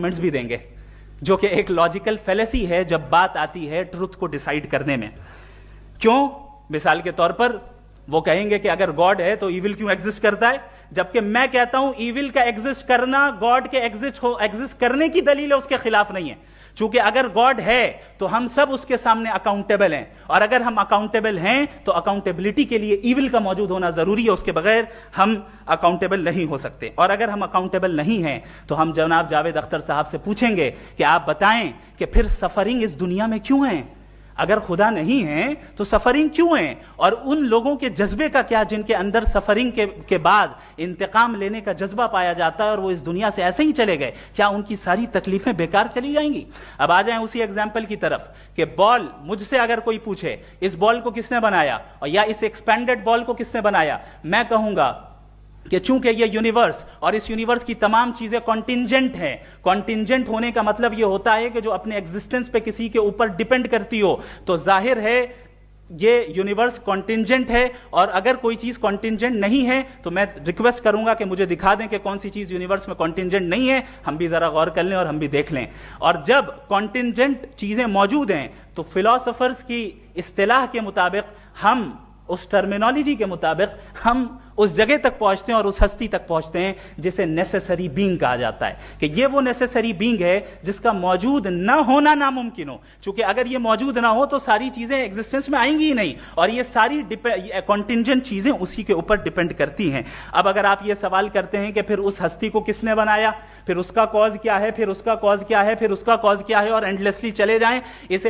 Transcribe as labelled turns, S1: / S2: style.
S1: بھی دیں گے جو کہ ایک لاجیکل فیلیسی ہے جب بات آتی ہے ٹروتھ کو ڈیسائیڈ کرنے میں. کیوں؟ مثال کے طور پر وہ کہیں گے کہ اگر گاڈ ہے تو ایول کیوں ایگزسٹ کرتا ہے، جبکہ میں کہتا ہوں ایول کا ایگزسٹ کرنا گاڈ کے ایگزسٹ کرنے کی دلیل ہے، اس کے خلاف نہیں ہے. چونکہ اگر گاڈ ہے تو ہم سب اس کے سامنے اکاؤنٹیبل ہیں، اور اگر ہم اکاؤنٹیبل ہیں تو اکاؤنٹیبلٹی کے لیے ایول کا موجود ہونا ضروری ہے، اس کے بغیر ہم اکاؤنٹیبل نہیں ہو سکتے. اور اگر ہم اکاؤنٹیبل نہیں ہیں تو ہم جناب جاوید اختر صاحب سے پوچھیں گے کہ آپ بتائیں کہ پھر سفرنگ اس دنیا میں کیوں ہیں؟ اگر خدا نہیں ہے تو سفرنگ کیوں ہیں؟ اور ان لوگوں کے جذبے کا کیا جن کے اندر سفرنگ کے بعد انتقام لینے کا جذبہ پایا جاتا ہے اور وہ اس دنیا سے ایسے ہی چلے گئے، کیا ان کی ساری تکلیفیں بیکار چلی جائیں گی؟ اب آ جائیں اسی ایگزامپل کی طرف کہ بال، مجھ سے اگر کوئی پوچھے اس بال کو کس نے بنایا اور یا اس ایکسپینڈڈ بال کو کس نے بنایا، میں کہوں گا کہ چونکہ یہ یونیورس اور اس یونیورس کی تمام چیزیں کانٹینجنٹ ہیں. کانٹینجنٹ ہونے کا مطلب یہ ہوتا ہے کہ جو اپنے ایگزسٹنس پہ کسی کے اوپر ڈیپینڈ کرتی ہو، تو ظاہر ہے یہ یونیورس کانٹینجنٹ ہے. اور اگر کوئی چیز کانٹینجنٹ نہیں ہے تو میں ریکویسٹ کروں گا کہ مجھے دکھا دیں کہ کون سی چیز یونیورس میں کانٹینجنٹ نہیں ہے، ہم بھی ذرا غور کر لیں اور ہم بھی دیکھ لیں. اور جب کانٹینجنٹ چیزیں موجود ہیں تو فلاسفرز کی اصطلاح کے مطابق، ہم اس ٹرمینالوجی کے مطابق ہم اس جگہ تک پہنچتے ہیں اور اس ہستی تک پہنچتے ہیں جسے نیسیسری بینگ کہا جاتا ہے، کہ یہ وہ نیسیسری بینگ ہے جس کا موجود نہ ہونا ناممکن ہو. چونکہ اگر یہ موجود نہ ہو تو ساری چیزیں ایگزسٹنس میں آئیں گی ہی نہیں، اور یہ ساری کانٹینجنٹ چیزیں اسی کے اوپر ڈیپینڈ کرتی ہیں. اب اگر آپ یہ سوال کرتے ہیں کہ پھر اس ہستی کو کس نے بنایا، پھر اس کا کاز کیا ہے، پھر اس کا کاز کیا ہے، پھر اس کا کاز کیا ہے، اور اینڈلیسلی چلے جائیں، اسے